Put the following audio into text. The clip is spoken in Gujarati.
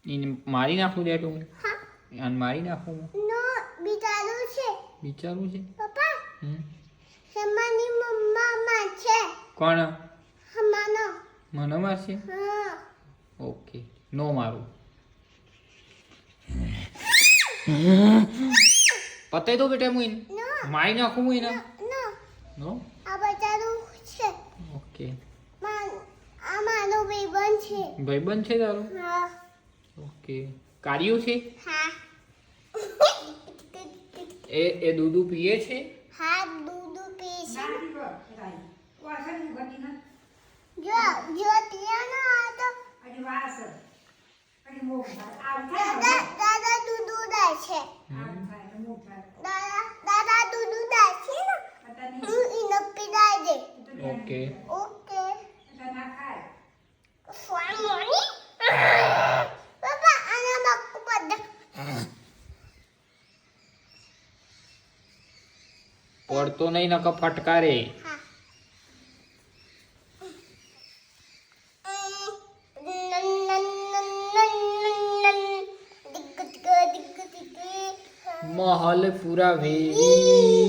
એને મારી નાખું દે તું અને મારી નાખું નો બિચારું છે વિચારવું છે પપ્પા હમ સમાની મમ્મા માં છે કોણ હમાનો મને મારશે હા ઓકે નો મારું પતાઈ દો બેટા હું એને નો મારી નાખું હું એને નો નો આ બિચારું છે ઓકે આ માનો ભાઈબંધ છે ભાઈબંધ છે તારો હા ઓકે કાર્યો છે હા એ દૂધ પીએ છે હા દૂધ પી છે જો જો ત્યાં આ તો દાદા દૂધ દે છે દાદા દૂધ દે છે ને હું ઇનો પીડાઈ દે ઓકે ઓકે ફોર્મોની પપ્પા આના બક્કુ પડ પડતો નહીં નકર ફટકારે હા महल पूरा वेरी